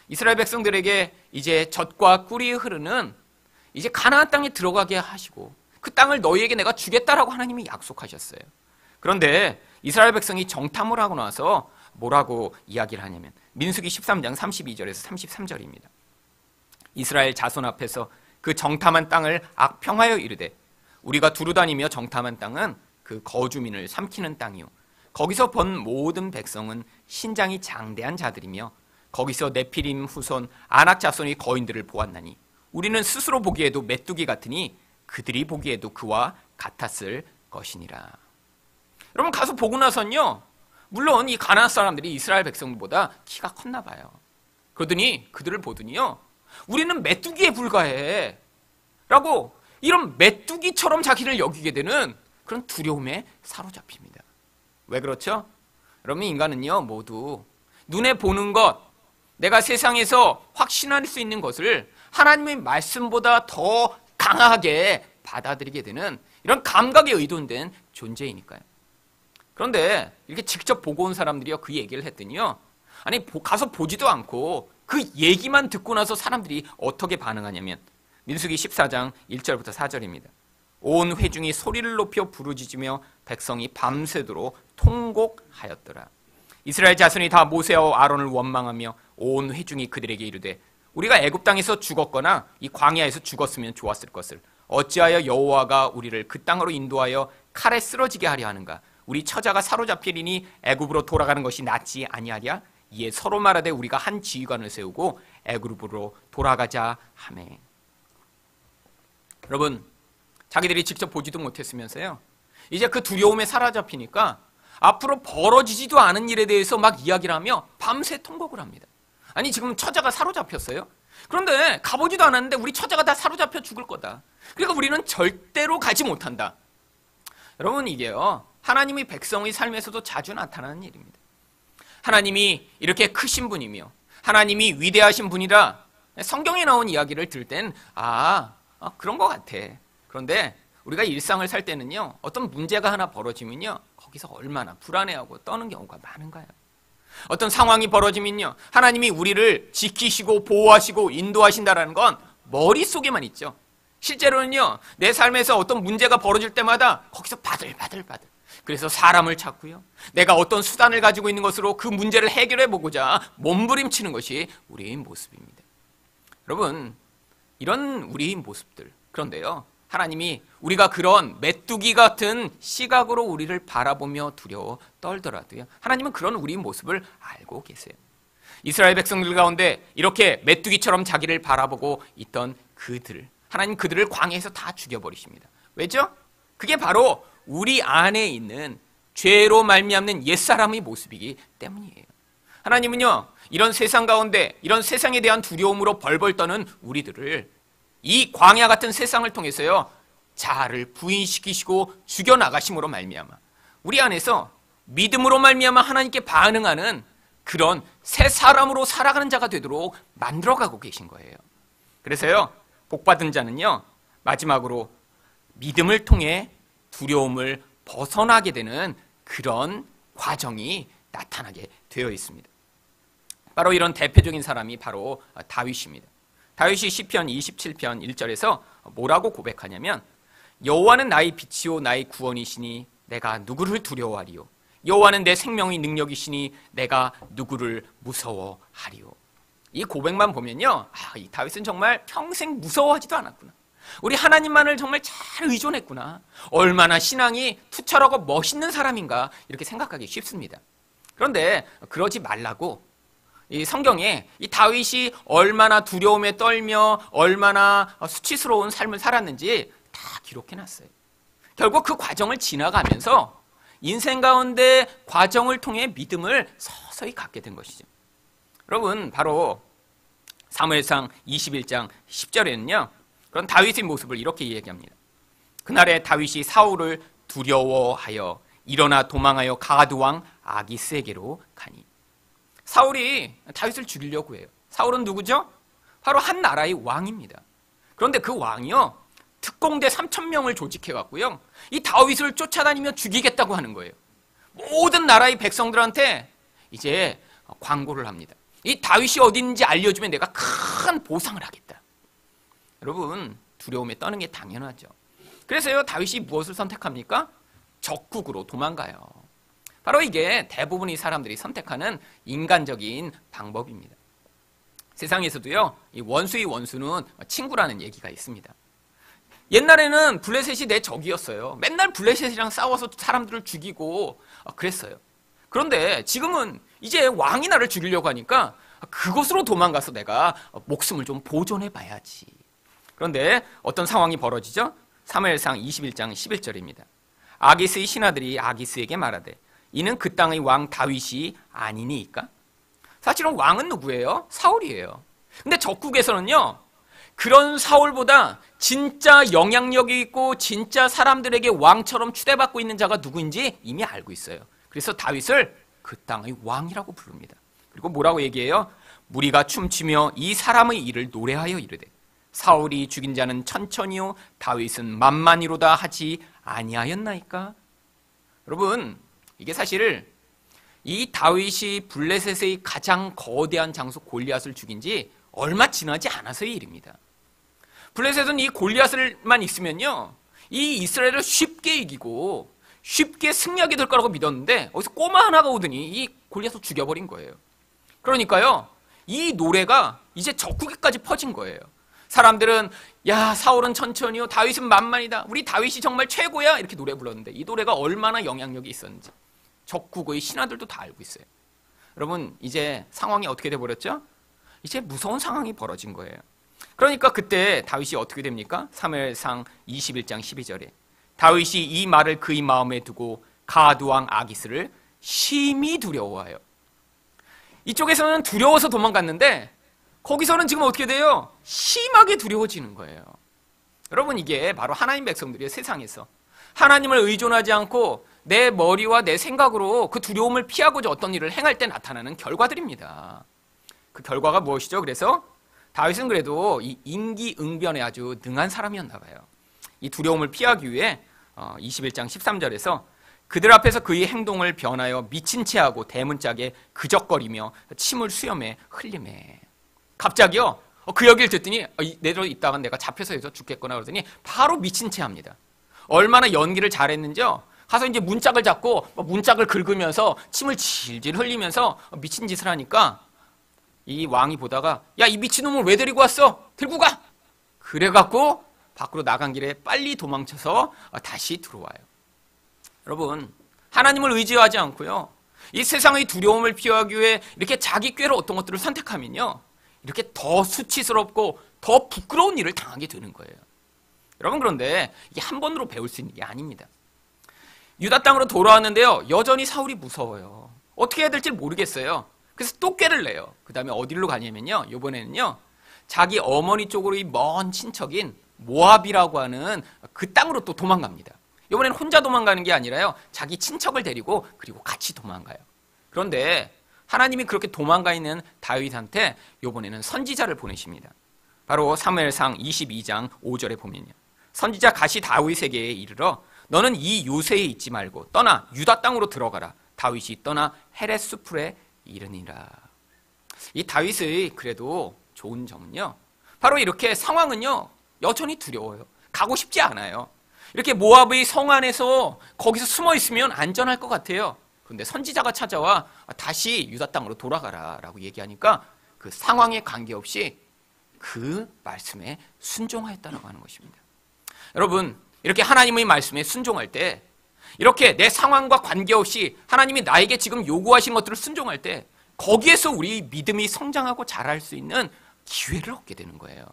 이스라엘 백성들에게 이제 젖과 꿀이 흐르는 이제 가나안 땅에 들어가게 하시고 그 땅을 너희에게 내가 주겠다라고 하나님이 약속하셨어요. 그런데 이스라엘 백성이 정탐을 하고 나서 뭐라고 이야기를 하냐면 민수기 13장 32절에서 33절입니다. 이스라엘 자손 앞에서 그 정탐한 땅을 악평하여 이르되 우리가 두루다니며 정탐한 땅은 그 거주민을 삼키는 땅이요 거기서 본 모든 백성은 신장이 장대한 자들이며 거기서 네피림 후손 아낙 자손의 거인들을 보았나니 우리는 스스로 보기에도 메뚜기 같으니 그들이 보기에도 그와 같았을 것이니라. 여러분, 가서 보고 나선요, 물론 이 가나안 사람들이 이스라엘 백성보다 키가 컸나 봐요. 그러더니 그들을 보더니요, 우리는 메뚜기에 불과해 라고 이런 메뚜기처럼 자기를 여기게 되는 그런 두려움에 사로잡힙니다. 왜 그렇죠? 여러분, 인간은요, 모두 눈에 보는 것, 내가 세상에서 확신할 수 있는 것을 하나님의 말씀보다 더 강하게 받아들이게 되는 이런 감각에 의존된 존재이니까요. 그런데 이렇게 직접 보고 온 사람들이요, 그 얘기를 했더니요, 아니 가서 보지도 않고 그 얘기만 듣고 나서 사람들이 어떻게 반응하냐면 민수기 14장 1절부터 4절입니다. 온 회중이 소리를 높여 부르짖으며 백성이 밤새도록 통곡하였더라. 이스라엘 자손이 다 모세와 아론을 원망하며 온 회중이 그들에게 이르되 우리가 애굽 땅에서 죽었거나 이 광야에서 죽었으면 좋았을 것을 어찌하여 여호와가 우리를 그 땅으로 인도하여 칼에 쓰러지게 하려 하는가? 우리 처자가 사로잡히리니 애굽으로 돌아가는 것이 낫지 아니하랴? 이에 서로 말하되 우리가 한 지휘관을 세우고 애굽으로 돌아가자 하매. 여러분, 자기들이 직접 보지도 못했으면서요, 이제 그 두려움에 사로잡히니까 앞으로 벌어지지도 않은 일에 대해서 막 이야기를 하며 밤새 통곡을 합니다. 아니, 지금 처자가 사로잡혔어요? 그런데 가보지도 않았는데 우리 처자가 다 사로잡혀 죽을 거다. 그러니까 우리는 절대로 가지 못한다. 여러분, 이게요, 하나님의 백성의 삶에서도 자주 나타나는 일입니다. 하나님이 이렇게 크신 분이며 하나님이 위대하신 분이라 성경에 나온 이야기를 들을 땐 그런 것 같아. 그런데 우리가 일상을 살 때는요, 어떤 문제가 하나 벌어지면요, 거기서 얼마나 불안해하고 떠는 경우가 많은가요? 어떤 상황이 벌어지면요, 하나님이 우리를 지키시고 보호하시고 인도하신다는 건 머릿속에만 있죠. 실제로는요, 내 삶에서 어떤 문제가 벌어질 때마다 거기서 바들바들. 그래서 사람을 찾고요, 내가 어떤 수단을 가지고 있는 것으로 그 문제를 해결해 보고자 몸부림치는 것이 우리의 모습입니다. 여러분, 이런 우리의 모습들, 그런데요, 하나님이 우리가 그런 메뚜기 같은 시각으로 우리를 바라보며 두려워 떨더라도요, 하나님은 그런 우리의 모습을 알고 계세요. 이스라엘 백성들 가운데 이렇게 메뚜기처럼 자기를 바라보고 있던 그들, 하나님 그들을 광야에서 다 죽여버리십니다. 왜죠? 그게 바로 우리 안에 있는 죄로 말미암는 옛사람의 모습이기 때문이에요. 하나님은요, 이런 세상 가운데 이런 세상에 대한 두려움으로 벌벌 떠는 우리들을 이 광야 같은 세상을 통해서요, 자아를 부인시키시고 죽여나가심으로 말미암아 우리 안에서 믿음으로 말미암아 하나님께 반응하는 그런 새 사람으로 살아가는 자가 되도록 만들어가고 계신 거예요. 그래서요, 복받은 자는요, 마지막으로 믿음을 통해 두려움을 벗어나게 되는 그런 과정이 나타나게 되어 있습니다. 바로 이런 대표적인 사람이 바로 다윗입니다. 다윗이 시편 27편 1절에서 뭐라고 고백하냐면 여호와는 나의 빛이요 나의 구원이시니 내가 누구를 두려워하리요. 여호와는 내 생명의 능력이시니 내가 누구를 무서워하리요. 이 고백만 보면요, 이 다윗은 정말 평생 무서워하지도 않았구나. 우리 하나님만을 정말 잘 의존했구나. 얼마나 신앙이 투철하고 멋있는 사람인가 이렇게 생각하기 쉽습니다. 그런데 그러지 말라고 이 성경에 이 다윗이 얼마나 두려움에 떨며 얼마나 수치스러운 삶을 살았는지 다 기록해놨어요. 결국 그 과정을 지나가면서 인생 가운데 과정을 통해 믿음을 서서히 갖게 된 것이죠. 여러분, 바로 사무엘상 21장 10절에는요 그런 다윗의 모습을 이렇게 이야기합니다. 그날에 다윗이 사울을 두려워하여 일어나 도망하여 가드 왕 아기스에게로 가니. 사울이 다윗을 죽이려고 해요. 사울은 누구죠? 바로 한 나라의 왕입니다. 그런데 그 왕이요 특공대 3,000명을 조직해갖고요 이 다윗을 쫓아다니며 죽이겠다고 하는 거예요. 모든 나라의 백성들한테 이제 광고를 합니다. 이 다윗이 어디 있는지 알려주면 내가 큰 보상을 하겠다. 여러분, 두려움에 떠는 게 당연하죠. 그래서요 다윗이 무엇을 선택합니까? 적국으로 도망가요. 바로 이게 대부분의 사람들이 선택하는 인간적인 방법입니다. 세상에서도요 이 원수의 원수는 친구라는 얘기가 있습니다. 옛날에는 블레셋이 내 적이었어요. 맨날 블레셋이랑 싸워서 사람들을 죽이고 그랬어요. 그런데 지금은 이제 왕이 나를 죽이려고 하니까 그곳으로 도망가서 내가 목숨을 좀 보존해 봐야지. 그런데 어떤 상황이 벌어지죠? 사무엘상 21장 11절입니다. 아기스의 신하들이 아기스에게 말하되 이는 그 땅의 왕 다윗이 아니니까? 사실은 왕은 누구예요? 사울이에요. 근데 적국에서는요 그런 사울보다 진짜 영향력이 있고 진짜 사람들에게 왕처럼 추대받고 있는 자가 누구인지 이미 알고 있어요. 그래서 다윗을 그 땅의 왕이라고 부릅니다. 그리고 뭐라고 얘기해요? 무리가 춤추며 이 사람의 일을 노래하여 이르되 사울이 죽인 자는 천천히요 다윗은 만만히로다 하지 아니하였나이까? 여러분, 이게 사실 이 다윗이 블레셋의 가장 거대한 장수 골리앗을 죽인 지 얼마 지나지 않아서의 일입니다. 블레셋은 이 골리앗을만 있으면요 이 이스라엘을 쉽게 이기고 쉽게 승리하게 될 거라고 믿었는데 어디서 꼬마 하나가 오더니 이 골리앗을 죽여버린 거예요. 그러니까요 이 노래가 이제 적국에까지 퍼진 거예요. 사람들은 야 사울은 천천히요 다윗은 만만이다. 우리 다윗이 정말 최고야 이렇게 노래 불렀는데 이 노래가 얼마나 영향력이 있었는지 적국의 신하들도 다 알고 있어요. 여러분, 이제 상황이 어떻게 돼버렸죠? 이제 무서운 상황이 벌어진 거예요. 그러니까 그때 다윗이 어떻게 됩니까? 사무엘상 21장 12절에 다윗이 이 말을 그의 마음에 두고 가드 왕 아기스를 심히 두려워하여. 이쪽에서는 두려워서 도망갔는데 거기서는 지금 어떻게 돼요? 심하게 두려워지는 거예요. 여러분, 이게 바로 하나님 백성들이에요. 세상에서 하나님을 의존하지 않고 내 머리와 내 생각으로 그 두려움을 피하고자 어떤 일을 행할 때 나타나는 결과들입니다. 그 결과가 무엇이죠? 그래서 다윗은 그래도 이 임기응변에 아주 능한 사람이었나 봐요. 이 두려움을 피하기 위해 21장 13절에서 그들 앞에서 그의 행동을 변하여 미친 채 하고 대문짝에 그적거리며 침을 수염에 흘리매. 갑자기요 그 얘기를 듣더니 내려 있다가 내가 잡혀서 여기서 죽겠구나 그러더니 바로 미친 채 합니다. 얼마나 연기를 잘했는지요. 가서 이제 문짝을 잡고 문짝을 긁으면서 침을 질질 흘리면서 미친 짓을 하니까 이 왕이 보다가 야, 이 미친놈을 왜 데리고 왔어? 들고 가! 그래갖고 밖으로 나간 길에 빨리 도망쳐서 다시 들어와요. 여러분, 하나님을 의지하지 않고요 이 세상의 두려움을 피하기 위해 이렇게 자기 꾀로 어떤 것들을 선택하면요 이렇게 더 수치스럽고 더 부끄러운 일을 당하게 되는 거예요. 여러분, 그런데 이게 한 번으로 배울 수 있는 게 아닙니다. 유다 땅으로 돌아왔는데요 여전히 사울이 무서워요. 어떻게 해야 될지 모르겠어요. 그래서 또 꾀를 내요. 그 다음에 어디로 가냐면요 이번에는요 자기 어머니 쪽으로 먼 친척인 모압이라고 하는 그 땅으로 또 도망갑니다. 이번에는 혼자 도망가는 게 아니라요 자기 친척을 데리고 그리고 같이 도망가요. 그런데 하나님이 그렇게 도망가 있는 다윗한테 이번에는 선지자를 보내십니다. 바로 사무엘상 22장 5절에 보면요 선지자 갓이 다윗에게 이르러 너는 이 요새에 있지 말고 떠나 유다 땅으로 들어가라. 다윗이 떠나 헤렛 수풀에 이르니라. 이 다윗의 그래도 좋은 점은요, 바로 이렇게 상황은요 여전히 두려워요. 가고 싶지 않아요. 이렇게 모압의 성 안에서 거기서 숨어 있으면 안전할 것 같아요. 그런데 선지자가 찾아와 다시 유다 땅으로 돌아가라 라고 얘기하니까 그 상황에 관계없이 그 말씀에 순종하였다라고 하는 것입니다. 여러분, 이렇게 하나님의 말씀에 순종할 때, 이렇게 내 상황과 관계없이 하나님이 나에게 지금 요구하신 것들을 순종할 때 거기에서 우리 믿음이 성장하고 자랄 수 있는 기회를 얻게 되는 거예요.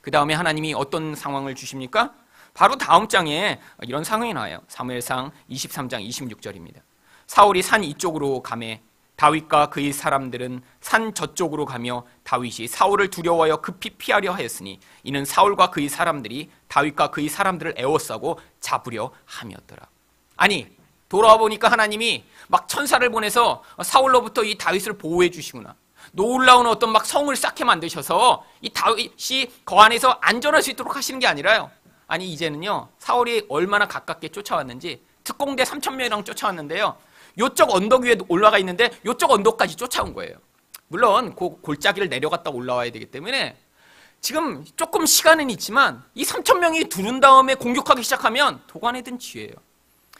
그 다음에 하나님이 어떤 상황을 주십니까? 바로 다음 장에 이런 상황이 나와요. 사무엘상 23장 26절입니다. 사울이 산 이쪽으로 가매 다윗과 그의 사람들은 산 저쪽으로 가며 다윗이 사울을 두려워하여 급히 피하려 하였으니 이는 사울과 그의 사람들이 다윗과 그의 사람들을 애워싸고 잡으려 함이었더라. 아니, 돌아와 보니까 하나님이 막 천사를 보내서 사울로부터 이 다윗을 보호해 주시구나. 놀라운 어떤 막 성을 쌓게 만드셔서 이 다윗이 그 안에서 안전할 수 있도록 하시는 게 아니라요. 아니, 이제는요, 사울이 얼마나 가깝게 쫓아왔는지 특공대 3,000명이랑 쫓아왔는데요, 요쪽 언덕 위에 올라가 있는데 요쪽 언덕까지 쫓아온 거예요. 물론 그 골짜기를 내려갔다 올라와야 되기 때문에 지금 조금 시간은 있지만 이 3,000명이 두른 다음에 공격하기 시작하면 도관에 든 쥐예요.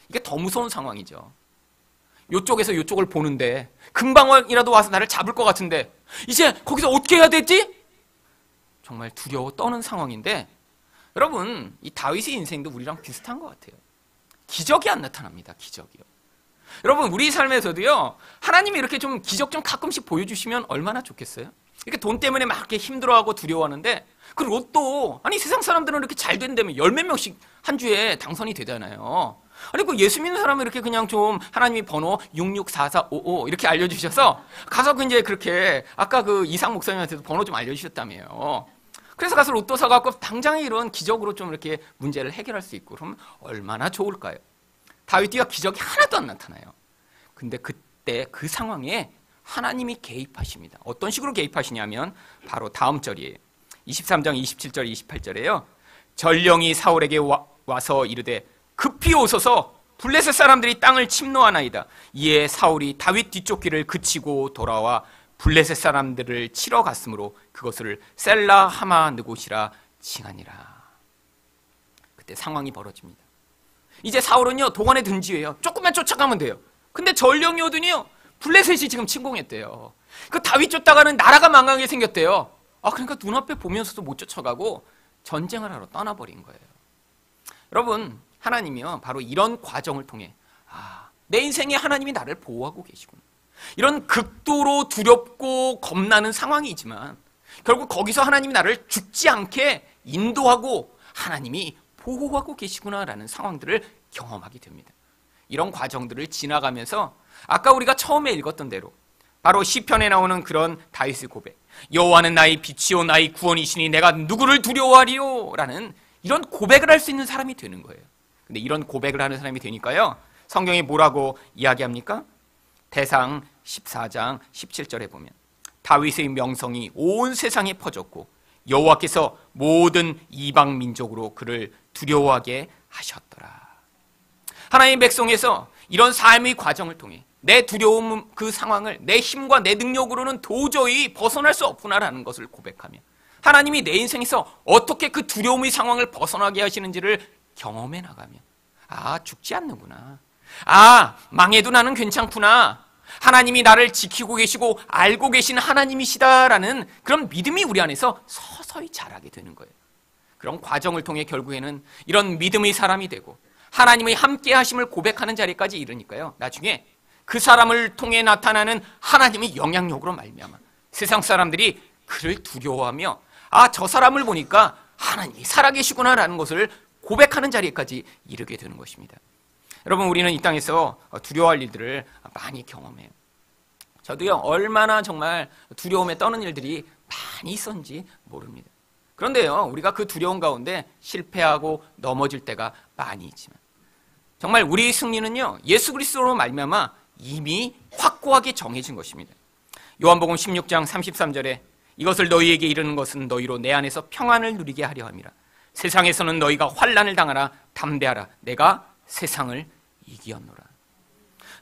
이게 더 무서운 상황이죠. 요쪽에서 요쪽을 보는데 금방이라도 와서 나를 잡을 것 같은데 이제 거기서 어떻게 해야 되지? 정말 두려워 떠는 상황인데, 여러분, 이 다윗의 인생도 우리랑 비슷한 것 같아요. 기적이 안 나타납니다. 기적이요. 여러분, 우리 삶에서도요, 하나님이 이렇게 좀 기적 좀 가끔씩 보여주시면 얼마나 좋겠어요? 이렇게 돈 때문에 막 이렇게 힘들어하고 두려워하는데, 그 로또, 아니 세상 사람들은 이렇게 잘 된다면 10몇 명씩 한 주에 당선이 되잖아요. 아니 그 예수 믿는 사람은 이렇게 그냥 좀 하나님이 번호 664455 이렇게 알려주셔서 가서 이제 그렇게 아까 그 이상 목사님한테도 번호 좀 알려주셨다며요. 그래서 가서 로또 사갖고 당장에 이런 기적으로 좀 이렇게 문제를 해결할 수 있고 그러면 얼마나 좋을까요? 다윗이가 기적이 하나도 안 나타나요. 근데 그때 그 상황에 하나님이 개입하십니다. 어떤 식으로 개입하시냐면 바로 다음 절이에요. 23장 27절 28절에요. 전령이 사울에게 와서 이르되 급히 오소서 블레셋 사람들이 땅을 침노하나이다. 이에 사울이 다윗 뒤쫓기를 그치고 돌아와 블레셋 사람들을 치러 갔으므로 그것을 셀라 하마 느곳이라 칭하니라. 그때 상황이 벌어집니다. 이제 사울은요 도관에 든 지예요. 조금만 쫓아가면 돼요. 근데 전령이 오더니요 블레셋이 지금 침공했대요. 그 다윗 쫓다가는 나라가 망하게 생겼대요. 그러니까 눈앞에 보면서도 못 쫓아가고 전쟁을 하러 떠나버린 거예요. 여러분, 하나님이요 바로 이런 과정을 통해 내 인생에 하나님이 나를 보호하고 계시구나. 이런 극도로 두렵고 겁나는 상황이지만 결국 거기서 하나님이 나를 죽지 않게 인도하고 하나님이 보호하고 계시구나라는 상황들을 경험하게 됩니다. 이런 과정들을 지나가면서 아까 우리가 처음에 읽었던 대로 바로 시편에 나오는 그런 다윗의 고백, 여호와는 나의 빛이요 나의 구원이시니 내가 누구를 두려워하리요 라는 이런 고백을 할 수 있는 사람이 되는 거예요. 근데 이런 고백을 하는 사람이 되니까요 성경이 뭐라고 이야기합니까? 대상 14장 17절에 보면 다윗의 명성이 온 세상에 퍼졌고 여호와께서 모든 이방 민족으로 그를 두려워하게 하셨더라. 하나님의 백성에서 이런 삶의 과정을 통해 내 두려움 그 상황을 내 힘과 내 능력으로는 도저히 벗어날 수 없구나라는 것을 고백하며 하나님이 내 인생에서 어떻게 그 두려움의 상황을 벗어나게 하시는지를 경험해 나가며 죽지 않는구나. 망해도 나는 괜찮구나. 하나님이 나를 지키고 계시고 알고 계신 하나님이시다라는 그런 믿음이 우리 안에서 서서히 자라게 되는 거예요. 그런 과정을 통해 결국에는 이런 믿음의 사람이 되고 하나님의 함께 하심을 고백하는 자리까지 이르니까요 나중에 그 사람을 통해 나타나는 하나님의 영향력으로 말미암아 세상 사람들이 그를 두려워하며 저 사람을 보니까 하나님이 살아계시구나라는 것을 고백하는 자리까지 이르게 되는 것입니다. 여러분, 우리는 이 땅에서 두려워할 일들을 많이 경험해요. 저도요 얼마나 정말 두려움에 떠는 일들이 많이 있었는지 모릅니다. 그런데요 우리가 그 두려움 가운데 실패하고 넘어질 때가 많이 있지만 정말 우리의 승리는요 예수 그리스도로 말미암아 이미 확고하게 정해진 것입니다. 요한복음 16장 33절에 이것을 너희에게 이르는 것은 너희로 내 안에서 평안을 누리게 하려 함이라. 세상에서는 너희가 환난을 당하라. 담대하라. 내가 세상을 이기었노라.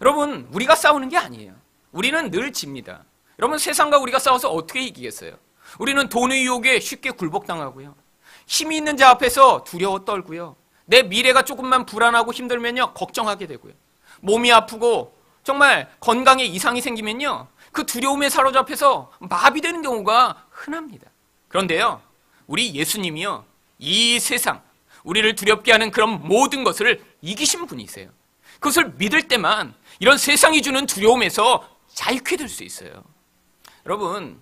여러분, 우리가 싸우는 게 아니에요. 우리는 늘 집니다. 여러분, 세상과 우리가 싸워서 어떻게 이기겠어요? 우리는 돈의 유혹에 쉽게 굴복당하고요. 힘이 있는 자 앞에서 두려워 떨고요. 내 미래가 조금만 불안하고 힘들면요, 걱정하게 되고요. 몸이 아프고 정말 건강에 이상이 생기면요, 그 두려움에 사로잡혀서 마비되는 경우가 흔합니다. 그런데요, 우리 예수님이요, 이 세상, 우리를 두렵게 하는 그런 모든 것을 이기신 분이세요. 그것을 믿을 때만 이런 세상이 주는 두려움에서 자유케 될 수 있어요. 여러분,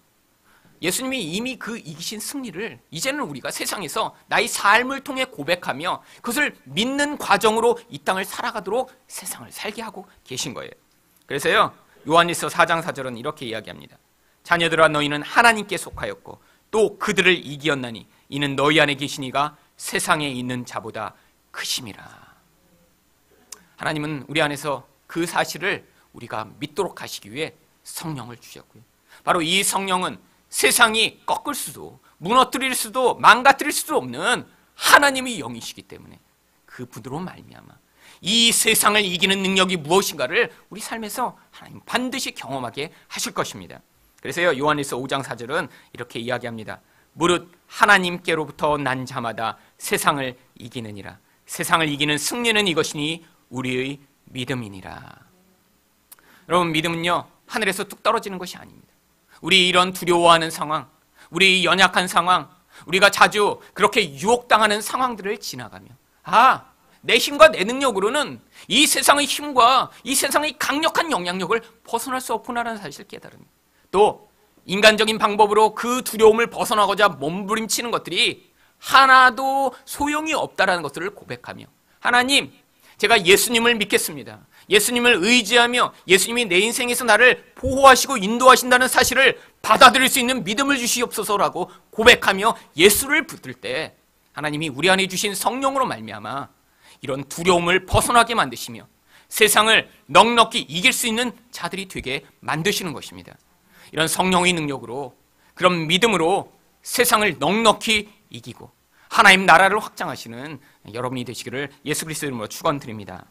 예수님이 이미 그 이기신 승리를 이제는 우리가 세상에서 나의 삶을 통해 고백하며 그것을 믿는 과정으로 이 땅을 살아가도록 세상을 살게 하고 계신 거예요. 그래서요, 요한일서 4장 4절은 이렇게 이야기합니다. 자녀들아, 너희는 하나님께 속하였고 또 그들을 이기었나니 이는 너희 안에 계신 이가 세상에 있는 자보다 크심이라. 하나님은 우리 안에서 그 사실을 우리가 믿도록 하시기 위해 성령을 주셨고요. 바로 이 성령은 세상이 꺾을 수도 무너뜨릴 수도 망가뜨릴 수도 없는 하나님의 영이시기 때문에 그 분으로 말미암아 이 세상을 이기는 능력이 무엇인가를 우리 삶에서 하나님 반드시 경험하게 하실 것입니다. 그래서요, 요한일서 5장 4절은 이렇게 이야기합니다. 무릇 하나님께로부터 난 자마다 세상을 이기느니라. 세상을 이기는 승리는 이것이니 우리의 믿음이니라. 여러분, 믿음은요, 하늘에서 뚝 떨어지는 것이 아닙니다. 우리 이런 두려워하는 상황, 우리 연약한 상황, 우리가 자주 그렇게 유혹당하는 상황들을 지나가며 내 힘과 내 능력으로는 이 세상의 힘과 이 세상의 강력한 영향력을 벗어날 수 없구나라는 사실을 깨달습니다. 또 인간적인 방법으로 그 두려움을 벗어나고자 몸부림치는 것들이 하나도 소용이 없다라는 것들을 고백하며 하나님, 제가 예수님을 믿겠습니다. 예수님을 의지하며 예수님이 내 인생에서 나를 보호하시고 인도하신다는 사실을 받아들일 수 있는 믿음을 주시옵소서라고 고백하며 예수를 붙들 때 하나님이 우리 안에 주신 성령으로 말미암아 이런 두려움을 벗어나게 만드시며 세상을 넉넉히 이길 수 있는 자들이 되게 만드시는 것입니다. 이런 성령의 능력으로, 그런 믿음으로 세상을 넉넉히 이기고 하나님 나라를 확장하시는 여러분이 되시기를 예수 그리스도 이름으로 축원드립니다.